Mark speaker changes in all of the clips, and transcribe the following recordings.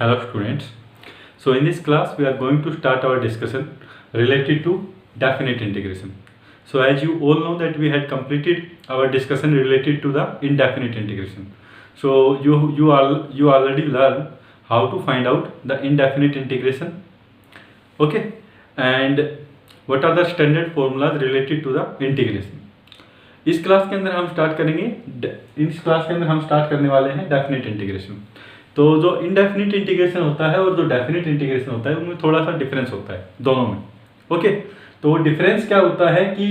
Speaker 1: Hello students. So in this class we are going to start our discussion related to definite integration. So as you all know that we had completed our discussion related to the indefinite integration. So you already learned how to find out the indefinite integration. Okay, and what are the standard formulas related to the integration. इस class के अंदर हम start करेंगे इस class के अंदर हम start करने वाले हैं डेफिनेट इंटीग्रेशन. तो जो इनडेफिनिट इंटीग्रेशन होता है और जो डेफिनेट इंटीग्रेशन होता है उनमें थोड़ा सा डिफरेंस होता है दोनों में. ओके, तो डिफरेंस क्या होता है कि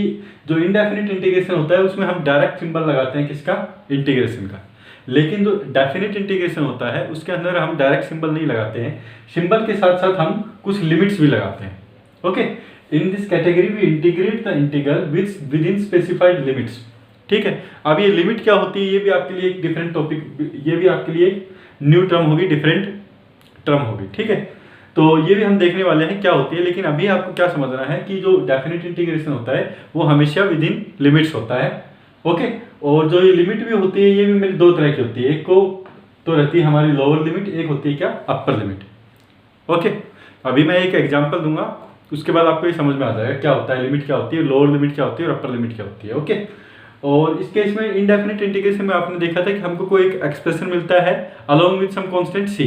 Speaker 1: जो इनडेफिनिट इंटीग्रेशन होता है उसमें हम डायरेक्ट सिंबल लगाते हैं किसका, इंटीग्रेशन का. लेकिन जो डेफिनेट इंटीग्रेशन होता है उसके अंदर हम डायरेक्ट सिंबल नहीं लगाते हैं, सिंबल के साथ साथ हम कुछ लिमिट्स भी लगाते हैं. Okay, in this category we integrate the integral within specified limits. ठीक है, अब ये लिमिट क्या होती है ये भी आपके लिए एक डिफरेंट टॉपिक, ये भी आपके लिए एक न्यू टर्म होगी, डिफरेंट टर्म होगी. ठीक है, तो ये भी हम देखने वाले हैं क्या होती है. लेकिन अभी आपको क्या समझना है कि जो डेफिनेट इंटीग्रेशन होता है वो हमेशा विद इन लिमिट्स होता है. ओके, और जो ये लिमिट भी होती है ये भी मेरी दो तरह की होती है. एक को तो रहती है हमारी लोअर लिमिट, एक होती है क्या, अपर लिमिट. ओके, अभी मैं एक एग्जाम्पल दूंगा, उसके बाद आपको ये समझ में आ जाएगा क्या होता है लिमिट, क्या होती है लोअर लिमिट, क्या होती है और अपर लिमिट क्या होती है. ओके, और इस केस में इनडेफिनिट इंटीग्रेशन में आपने देखा था कि हमको कोई एक एक्सप्रेशन मिलता है along with some constant c.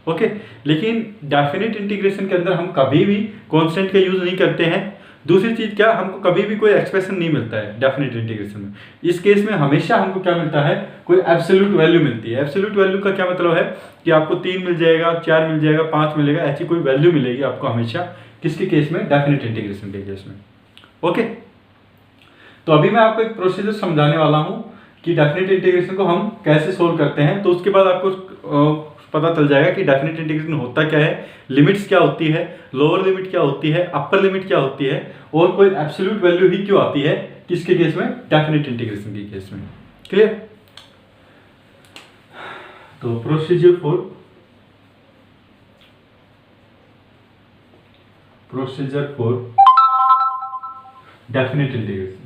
Speaker 1: Okay, लेकिन डेफिनिट इंटीग्रेशन के अंदर हम कभी भी कांस्टेंट का यूज नहीं करते हैं. दूसरी चीज क्या, हमको कभी भी कोई एक्सप्रेशन नहीं मिलता है डेफिनिट इंटीग्रेशन में. इस केस में हमेशा हमको क्या मिलता है, कोई एब्सोल्यूट वैल्यू मिलती है. एब्सोल्यूट वैल्यू का क्या मतलब है कि आपको 3 मिल जाएगा, 4 मिल जाएगा, 5 मिलेगा, ऐसी कोई वैल्यू मिलेगी आपको हमेशा. किसके केस में, डेफिनिट इंटीग्रेशन के केस में. ओके, तो अभी मैं आपको एक प्रोसीजर समझाने वाला हूं कि डेफिनेट इंटीग्रेशन को हम कैसे सोल्व करते हैं. तो उसके बाद आपको पता चल जाएगा कि डेफिनेट इंटीग्रेशन होता क्या है, लिमिट्स क्या होती है, लोअर लिमिट क्या होती है, अपर लिमिट क्या होती है, और कोई एब्सोल्यूट वैल्यू ही क्यों आती है किसके केस में, डेफिनेट इंटीग्रेशन के केस में. क्लियर. तो प्रोसीजर फॉर डेफिनेट इंटीग्रेशन.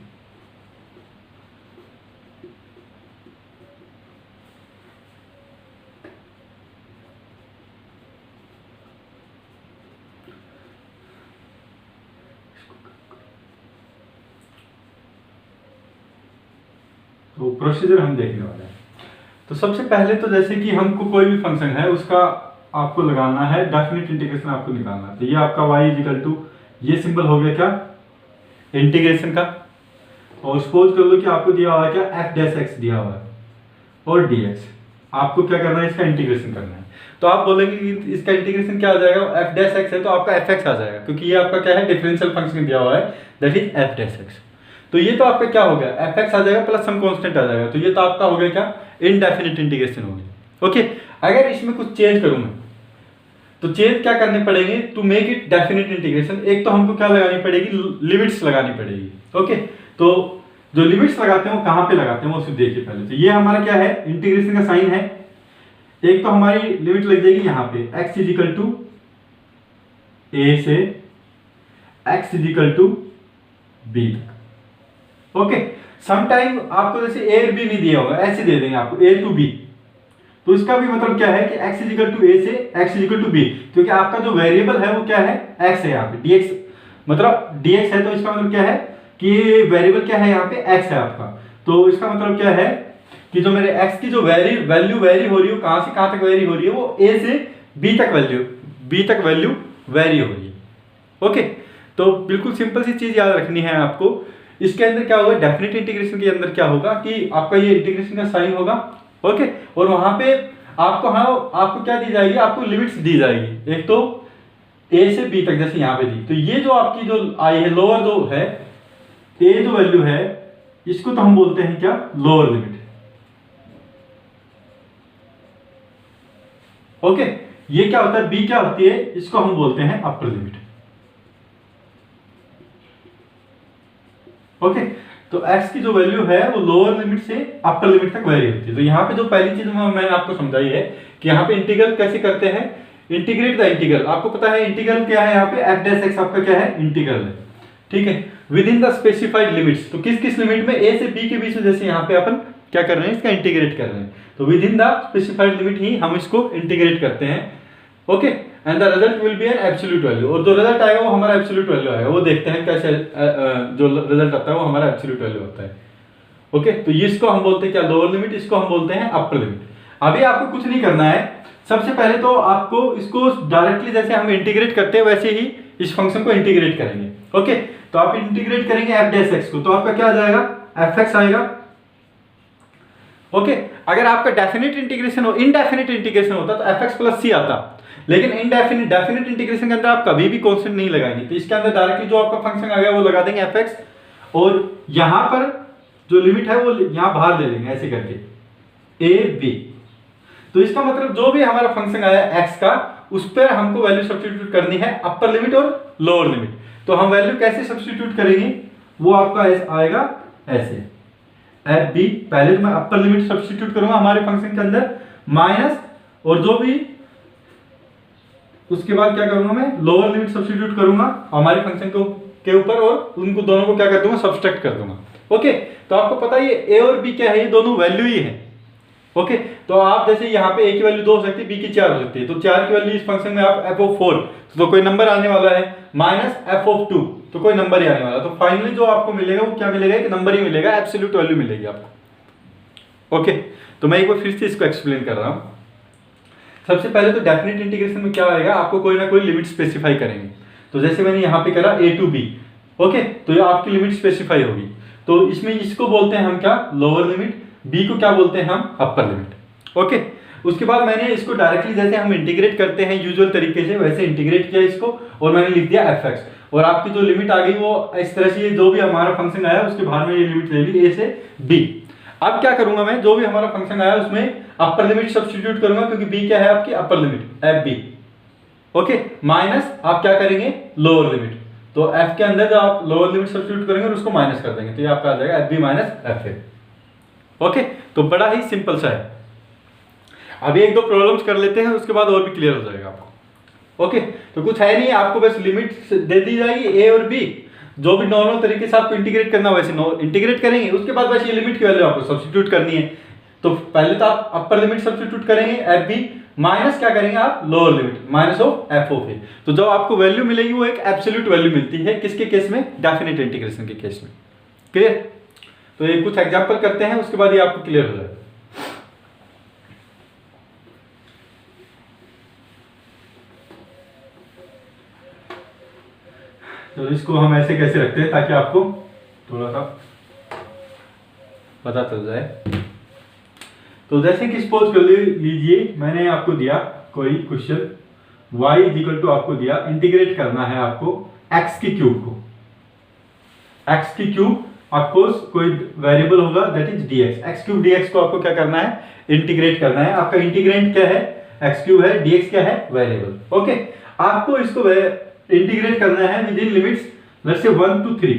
Speaker 1: तो प्रोसीजर हम देखने वाले हैं. तो सबसे पहले तो जैसे कि हमको कोई भी फंक्शन है उसका आपको लगाना है डेफिनेट इंटीग्रेशन, आपको निकालना है. तो ये आपका y इक्वल टू, ये सिंबल हो गया क्या, इंटीग्रेशन का. और सपोज कर लो कि आपको दिया हुआ है क्या, f डैश x दिया हुआ है और dx. आपको क्या करना है, इसका इंटीग्रेशन करना है. तो आप बोलेंगे कि इसका इंटीग्रेशन क्या आ जाएगा, f डैश x है तो आपका fx आ जाएगा, क्योंकि ये आपका क्या है, डिफरेंशियल फंक्शन दिया हुआ है, that is f dash x. तो ये तो आपका क्या हो गया, fx आ जाएगा प्लस सम कांस्टेंट आ जाएगा. तो ये तो आपका हो गया क्या, इनडेफिनिट इंटीग्रेशन हो गया. ओके, अगर इसमें कुछ चेंज करूं मैं तो चेंज क्या करने पड़ेंगे to make it definite integration. एक तो हमको क्या लगानी पड़ेगी, लिमिट्स लगानी पड़ेगी. ओके, तो जो लिमिट्स लगाते हैं वो कहां पे लगाते हैं वो सिर्फ देखिए पहले. तो ये हमारा क्या है, इंटीग्रेशन का साइन है. एक तो हमारी लिमिट लग जाएगी यहाँ पे x is equal to a से x is equal to b तक. ओके, समटाइम आपको जैसे a और b नहीं दिया होगा, ऐसे दे देंगे आपको a टू b. तो इसका भी मतलब क्या है कि x is equal to a से x is equal to b, क्योंकि आपका जो वेरिएबल है वो क्या है, x है. यहाँ पे dx मतलब dx है, तो इसका मतलब क्या है कि वेरिएबल क्या है, यहाँ पे x है आपका. तो इसका मतलब क्या है कि जो मेरे x की जो वैल्यू वेरी हो रही है, कहां से कहां तक वेरी हो रही है, वो a से b तक वैल्यू वेरी हो रही है. ओके, तो बिल्कुल सिंपल सी चीज याद रखनी है आपको. इसके अंदर क्या होगा, डेफिनेट इंटीग्रेशन के अंदर क्या होगा कि आपका ये इंटीग्रेशन का साइन होगा. ओके, और वहां पे आपको क्या दी जाएगी, आपको लिमिट्स दी जाएगी. एक तो a से b तक जैसे यहाँ पे दी. तो ये जो आपकी जो आई है, लोअर जो है a जो वैल्यू है, इसको तो हम बोलते हैं क्या, लोअर लिमिट. ओके, ये क्या होता है, b क्या होती है, इसको हम बोलते हैं अपर लिमिट. ओके, तो x की जो वैल्यू है वो लोअर लिमिट से अपर लिमिट तक वेरी होती है. तो यहाँ पे जो पहली चीज मैंने आपको समझाई है कि यहाँ पे इंटीग्रल कैसे करते हैं, इंटीग्रेट द इंटीग्रल. आपको पता है इंटीग्रल क्या है, यहाँ पे f डैश x आपका क्या है, इंटीग्रल है. ठीक है, with in the specified limits. तो किस किस लिमिट में, a से b के बीच में, जैसे यहाँ पे अपन क्या कर रहे हैं, इसका इंटीग्रेट कर रहे हैं। तो within the specified limit ही हम इसको इंटीग्रेट करते हैं। Okay, and the result will be an absolute value, और जो रिजल्ट आएगा वो हमारा एब्सोल्यूट वैल्यू आएगा। वो देखते हैं कैसे जो रिजल्ट आता है वो हमारा एब्सोल्यूट वैल्यू होता है। ओके, तो इसको हम बोलते हैं क्या, लोअर लिमिट, इसको हम बोलते हैं अपर लिमिट। अभी आपको कुछ नहीं करना है, सबसे पहले तो आपको इसको डायरेक्टली जैसे हम इंटीग्रेट करते हैं वैसे ही इस फंक्शन को इंटीग्रेट करेंगे। ओके, तो आप इंटीग्रेट करेंगे एफ डैश एक्स को, तो आपका क्या आ जाएगा, एफ एक्स आएगा। ओके, अगर आपका डेफिनेट इंटीग्रेशन हो, इनडेफिनेट इंटीग्रेशन होता तो एफ एक्स प्लस सी आता, लेकिन इनडेफिनेट डेफिनेट इंटीग्रेशन के अंदर आप कभी भी कांस्टेंट नहीं लगाएंगे, तो इसके अंदर डायरेक्टली जो आपका फंक्शन आ गया वो लगा देंगे एफ एक्स, और यहां पर जो लिमिट है वो यहां बाहर ले लेंगे ऐसे करके ए बी। तो इसका मतलब जो भी हमारा फंक्शन आया एक्स का, उस पर हमको वैल्यू सब्स्टिट्यूट करनी है, अपर लिमिट और लोअर लिमिट। तो हम वैल्यू कैसे सब्स्टिट्यूट करेंगे, वो आपका आएगा ऐसे, एफ बी, पहले तो मैं अपर लिमिट सब्स्टिट्यूट करूंगा हमारे फंक्शन के अंदर, माइनस, और जो भी उसके बाद क्या करूंगा मैं, लोअर लिमिट सब्स्टिट्यूट करूंगा हमारे फंक्शन के ऊपर, और उनको दोनों को क्या कर दूंगा, सब्सट्रैक्ट कर दूंगा। ओके, तो आपको पता है ये ए और बी क्या है, ये दोनों वैल्यू ही है। ओके, तो आप जैसे यहाँ पे ए की वैल्यू 2 हो सकती है, बी की 4 हो सकती है, तो 4 की वैल्यू इस फंक्शन में आप एफ ऑफ 4 तो कोई नंबर आने वाला है, माइनस एफ ऑफ 2 तो कोई नंबर ही आने वाला, तो फाइनली जो आपको मिलेगा वो क्या मिलेगा, एक नंबर ही मिलेगा, एब्सोल्यूट वैल्यू मिलेगी आपको। ओके, तो मैं एक बार फिर से इसको एक्सप्लेन कर रहा हूँ। सबसे पहले तो डेफिनेट इंटीग्रेशन में क्या आएगा, आपको कोई ना कोई लिमिट स्पेसिफाई करेंगे। तो जैसे मैंने यहाँ पे करा a टू b, ओके, तो ये आपकी लिमिट स्पेसिफाई होगी। तो इसमें इसको बोलते हैं हम क्या, लोअर लिमिट, b को क्या बोलते हैं हम, अपर लिमिट। ओके, उसके बाद मैंने इसको डायरेक्टली जैसे हम इंटीग्रेट करते हैं यूजुअल तरीके से, वैसे इंटीग्रेट किया इसको, और मैंने लिख दिया एफ एक्स, और आपकी जो लिमिट आ गई वो इस तरह से, जो भी हमारा फंक्शन आया उसके बाहर में ये लिमिट ले ली a से b। अब क्या करूंगा मैं, जो भी हमारा फंक्शन आया उसमें अपर लिमिट सब्स्टिट्यूट करूंगा, क्योंकि b क्या है आपकी upper limit, f b. Okay, minus आप क्या करेंगे, लोअर लिमिट, तो f के अंदर जो आप लोअर लिमिट सब्स्टिट्यूट करेंगे और उसको माइनस कर देंगे, तो ये आपका आ जाएगा f b minus f a. Okay, तो बड़ा ही सिंपल सा है। अभी एक दो प्रॉब्लम्स कर लेते हैं, उसके बाद और भी क्लियर हो जाएगा आपको। ओके, तो कुछ है नहीं, आपको बस लिमिट दे दी जाएगी ए और बी, जो भी नॉर्मल तरीके से आपको इंटीग्रेट करना वैसे इंटीग्रेट करेंगे, उसके बाद बस ये लिमिट की वैल्यू आपको सब्स्टिट्यूट करनी है। तो पहले तो आप अपर लिमिट सब्स्टिट्यूट करेंगे एफ बी, माइनस क्या करेंगे आप, lower limit, minus of f of a. तो जो आपको वैल्यू मिलेगी वो एक एब्सोल्यूट वैल्यू मिलती है, किसके केस में, डेफिनेट इंटीग्रेशन के केस में। क्लियर, तो ये कुछ एग्जांपल करते हैं, उसके बाद ये आपको क्लियर हो जाएगा। तो इसको हम ऐसे कैसे रखते हैं ताकि आपको थोड़ा सा पता चल जाए। तो जैसे कि सपोज कर लीजिए मैंने आपको दिया कोई क्वेश्चन, y इक्वल टू आपको दिया, इंटीग्रेट करना है आपको x की क्यूब को, x की क्यूब आपको कोई वेरिएबल होगा that is dx, x cube dx को आपको क्या करना है, इंटीग्रेट करना है। आपका इंटीग्रेंट क्या है, x क्यूब है, dx क्या है, वेरिएबल। ओके, आपको इसको इंटीग्रेट करना है with in limits let's say 1 to 3।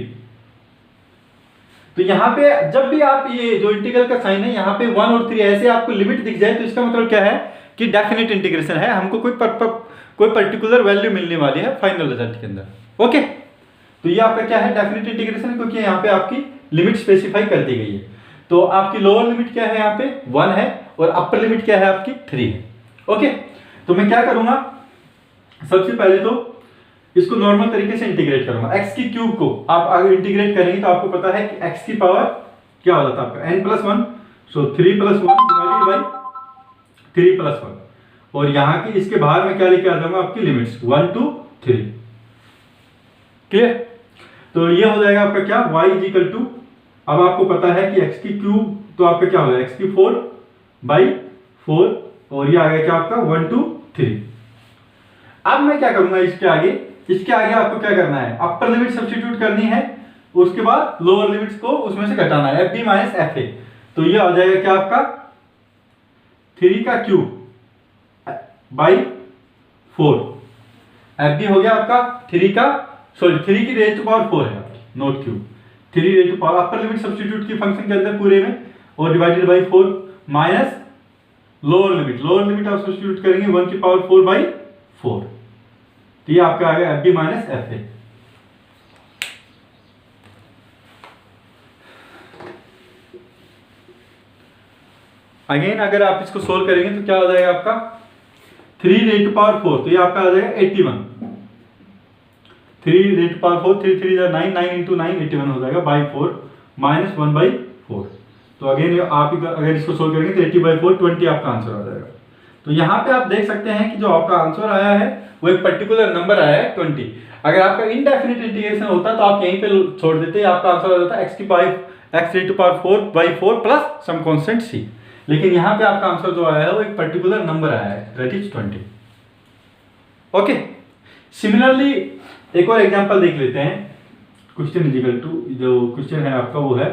Speaker 1: तो यहाँ पे जब भी आप ये जो इंटीग्रल का साइन है यहाँ पे 1 और 3 ऐसे आपको लिमिट दिख जाए, तो इसका मतलब क्या है कि डेफिनेट इंटीग्रेशन है, हमको कोई पर्टिकुलर वैल्यू मिलने वाली है फाइनल रिजल्ट के अंदर। ओके, तो ये आपका क्या है, डेफिनेट इंटीग्रेशन, क्योंकि यहाँ पे आपकी लिमिट स्पेसिफाई कर दी गई है। तो आपकी लोअर लिमिट क्या है, यहाँ पे 1 है, और अपर लिमिट क्या है आपकी 3 है। ओके, तो मैं क्या करूंगा, सबसे पहले तो इसको नॉर्मल तरीके से इंटीग्रेट करूंगा। x की क्यूब को आप अगर इंटीग्रेट करेंगे तो आपको पता है कि x की पावर क्या हो जाता है आपका n+1, सो 3+1 डिवाइडेड बाय 3+1, और यहाँ की इसके बाहर में क्या लेके आ जाऊंगा, आपकी लिमिट्स 1 to 3। क्लियर, तो ये हो जाएगा आपका क्या, y इक्वल टू, अब आपको पता है कि x की क्यूब तो आपका क्या हो जाएगा, x की 4/4, और ये आ गया क्या आपका 1 to 3। अब मैं क्या करूंगा, इसके आगे आपको क्या करना है, अपर लिमिट सब्स्टिट्यूट करनी है, उसके बाद लोअर लिमिट्स को उसमें से घटाना है, f b minus f a. तो ये आ जाएगा क्या आपका 3 का क्यूब बाई 4, एफ बी हो गया आपका 3 की रेज टू पावर 4 है आपकी, not cube, 3 raise to power, upper limit substitute की फंक्शन के अंदर पूरे में, और divided by 4 minus lower limit आप सब्स्टिट्यूट करेंगे 1 की पावर 4/4, तो ये आपका आ गया f b minus f a. Again अगर आप इसको सोल्व करेंगे तो क्या हो जाएगा आपका 3 रेज़ टू पावर 4, तो ये आपका आ जाएगा 81। 3 रेज़ टू पावर 4, 3 3 9, 9 इंटू 9 81 हो जाएगा बाई 4 माइनस 1/4। तो अगेन आप अगर इसको सोल्व करेंगे तो 80/4 20 आपका आंसर आ जाएगा। तो यहाँ पे आप देख सकते हैं कि जो आपका आंसर आया है वो एक पर्टिकुलर नंबर आया है 20। अगर आपका इनडेफिनिट इंटीग्रेशन होता तो आप यहीं पे छोड़ देते, आपका आंसर आ जाता x raised to power 4/4 plus some constant c। लेकिन यहाँ पे आपका आंसर जो आया है वो एक पर्टिकुलर नंबर आया है, दैट इज 20। ओके, सिमिलरली एक और एग्जांपल देख लेते हैं। क्वेश्चन इजिकल टू, जो क्वेश्चन है आपका वो है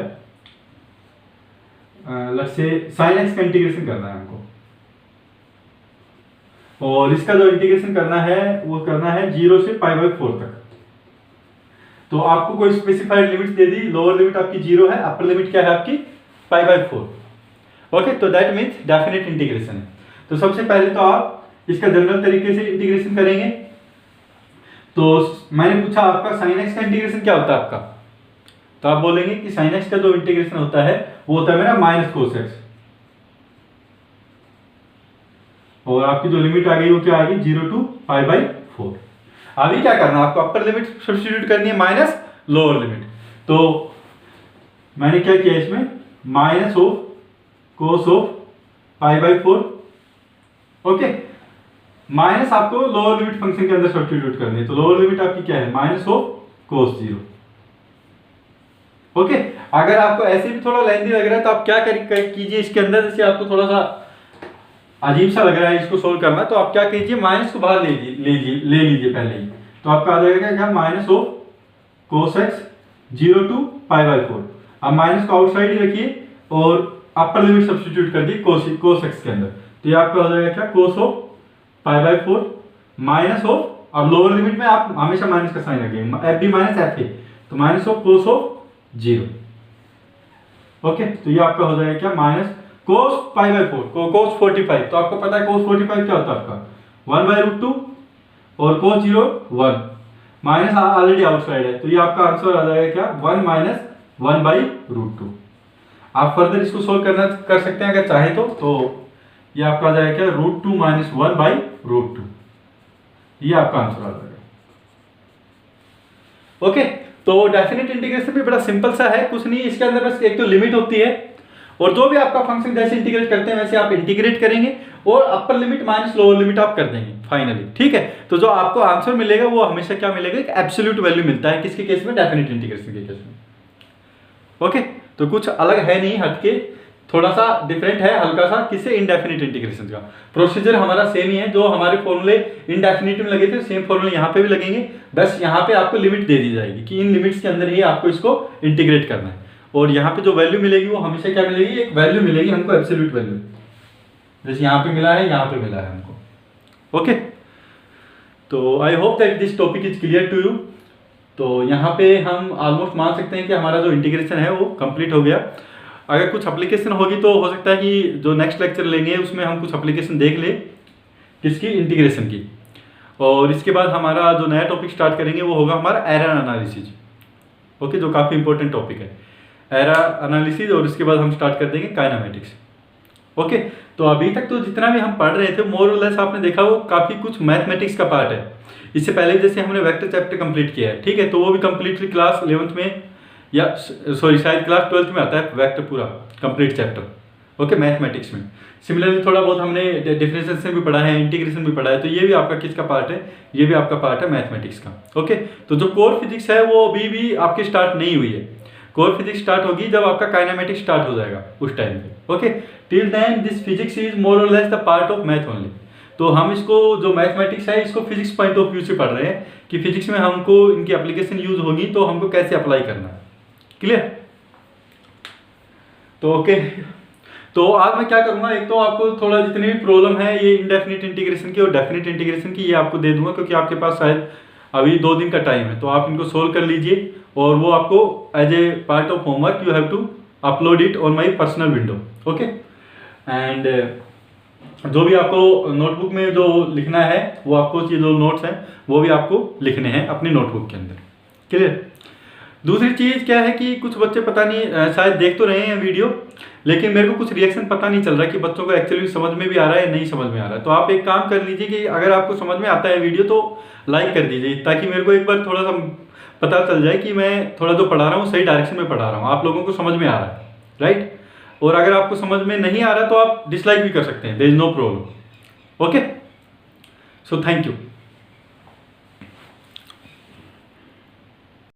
Speaker 1: लेट्स से sin x का इंटीग्रेशन करना है हमको, और इसका जो इंटीग्रेशन करना है वो करना है 0 से π/4 तक। तो आपको कोई स्पेसिफाइड लिमिट दे दी, लोअर लिमिट आपकी 0 है, अपर लिमिट क्या है आपकी π/4। ओके, तो दैट मीन्स डेफिनेट इंटीग्रेशन है। तो सबसे पहले तो आप इसका जनरल तरीके से इंटीग्रेशन करेंगे। तो मैंने पूछा आपका sin x का इंटीग्रेशन क्या होता है आपका, तो आप बोलेंगे कि sin x का जो इंटीग्रेशन होता है वो होता है मेरा माइनस cos x, और आपकी जो लिमिट आ गई वो क्या आ गई 0 to π/4। अभी क्या करना है आपको, अपर लिमिट सब्स्टिट्यूट करनी है माइनस लोअर लिमिट। तो मैंने क्या किया इसमें minus of cos of π/4। Okay, minus आपको लोअर लिमिट फंक्शन के अंदर सब्स्टिट्यूट करनी है। तो लोअर लिमिट आपकी क्या है माइनस ऑफ कोस 0। ओके, अगर आपको ऐसे भी थोड़ा लेंथी लग रहा है तो आप क्या कीजिए इसके अंदर, जैसे आपको थोड़ा सा अजीब सा लग रहा है इसको सोल्व करना, तो आप क्या कीजिए माइनस को बाहर ले लीजिए पहले ही। तो आपका आ जाएगा क्या minus of cos x 0 to π/4। अब माइनस को आउटसाइड ही रखिए और अपर लिमिट सब्स्टिट्यूट कर दी कोस x के अंदर। तो ये आपका हो जाएगा क्या कोस ऑफ π/4 माइनस ऑफ, अब लोअर लिमिट में आप हमेशा माइनस का साइन रखेंगे, f b minus f a, तो minus of cos of 0। Okay, तो ये आपका हो जाएगा क्या माइनस cos π/4 cos 45। तो आपको पता है cos 45 क्या होता है आपका 1/√2 और cos 0 1, माइनस ऑलरेडी आउटसाइड है, तो ये आपका आंसर आ जाएगा क्या 1 माइनस 1/√2। आप फर्दर इसको सोल्व कर सकते हैं अगर चाहे तो ये आपका आ जाएगा क्या √2 माइनस 1/√2, ये आपका आंसर आ जाएगा। ओके, तो डेफिनेट इंटीग्रेशन भी बड़ा सिंपल सा है, कुछ नहीं, इसके अंदर बस एक तो लिमिट होती है और जो भी आपका फंक्शन जैसे इंटीग्रेट करते हैं वैसे आप इंटीग्रेट करेंगे और upper limit minus lower limit आप कर देंगे फाइनली। ठीक है, तो जो आपको आंसर मिलेगा वो हमेशा क्या मिलेगा, एक एब्सोल्यूट वैल्यू मिलता है, किसके केस में डेफिनेट इंटीग्रेशन के केस में। ओके, तो कुछ अलग है नहीं, हटके थोड़ा सा डिफरेंट है हल्का सा, किससे इनडेफिनिट इंटीग्रेशन का। प्रोसीजर हमारा सेम ही है, जो हमारे फॉर्मूले इनडेफिनिट में लगे थे सेम फॉर्मूले यहाँ पे भी लगेंगे, बस यहाँ पे आपको लिमिट दे दी जाएगी कि इन लिमिट्स के अंदर ही आपको इसको इंटीग्रेट करना है, और यहाँ पे जो वैल्यू मिलेगी वो हमेशा क्या मिलेगी, एक वैल्यू मिलेगी हमको एब्सोल्यूट वैल्यू, जैसे यहाँ पे मिला है यहाँ पे मिला है हमको। ओके, तो I hope that this topic is clear to you. तो यहाँ पे हम ऑलमोस्ट मान सकते हैं कि हमारा जो इंटीग्रेशन है वो कंप्लीट हो गया। अगर कुछ एप्लीकेशन होगी तो हो सकता है कि जो नेक्स्ट लेक्चर लेंगे उसमें हम कुछ एप्लीकेशन देख लें किसकी, इंटीग्रेशन की, और इसके बाद हमारा जो नया टॉपिक स्टार्ट करेंगे वो होगा हमारा एरर एनालिसिस। ओके, जो काफ़ी इंपॉर्टेंट टॉपिक है एरर एनालिसिस, और इसके बाद हम स्टार्ट कर देंगे काइनेमेटिक्स। ओके, तो अभी तक तो जितना भी हम पढ़ रहे थे मोर और लेस आपने देखा वो काफ़ी कुछ मैथमेटिक्स का पार्ट है। इससे पहले जैसे हमने वेक्टर चैप्टर कंप्लीट किया है, ठीक है, तो वो भी कंप्लीटली क्लास 11th में या सॉरी शायद क्लास 12th में आता है वेक्टर पूरा कंप्लीट चैप्टर। ओके, मैथमेटिक्स में सिमिलरली थोड़ा बहुत हमने डिफरेंशिएशन भी पढ़ा है, इंटीग्रेशन भी पढ़ा है, तो ये भी आपका किसका पार्ट है, ये भी आपका पार्ट है मैथमेटिक्स का। ओके, तो जो कोर फिजिक्स है वो अभी भी आपकी स्टार्ट नहीं हुई है, कोर फिजिक्स स्टार्ट होगी जब आपका काइनेमेटिक्स स्टार्ट हो जाएगा उस टाइम पे। Okay, till then this physics is more और less the part of math only. तो हम इसको जो मैथमेटिक्स है इसको फिजिक्स पॉइंट ऑफ व्यू से पढ़ रहे हैं कि फिजिक्स में हमको इनकी एप्लीकेशन यूज होगी तो हमको कैसे अप्लाई करना है। क्लियर? तो ओके, तो आज मैं क्या करूँगा, एक तो आपको थोड़ा जितनी भी प्रॉब्लम है ये इनडेफिनिट इंटीग्रेशन की और डेफिनिट इंटीग्रेशन की ये आपको दे दूंगा, क्योंकि आपके पास शायद अभी 2 दिन का टाइम है, तो आप इनको सोल्व कर लीजिए और वो आपको as a part of homework you have to upload it on my personal window. Okay, and जो भी आपको नोटबुक में जो लिखना है वो आपको ये जो नोट्स हैं वो भी आपको लिखने हैं अपनी नोटबुक के अंदर। क्लियर? दूसरी चीज़ क्या है कि कुछ बच्चे पता नहीं शायद देख तो रहे हैं वीडियो, लेकिन मेरे को कुछ रिएक्शन पता नहीं चल रहा कि बच्चों को एक्चुअली समझ में भी आ रहा है या नहीं समझ में आ रहा है। तो आप एक काम कर लीजिए कि अगर आपको समझ में आता है वीडियो तो लाइक कर दीजिए, ताकि मेरे को एक बार थोड़ा सा पता चल जाए कि मैं थोड़ा जो पढ़ा रहा हूँ सही डायरेक्शन में पढ़ा रहा हूँ, आप लोगों को समझ में आ रहा है, राइट। और अगर आपको समझ में नहीं आ रहा तो आप डिसलाइक भी कर सकते हैं, there is no problem. Okay, so thank you.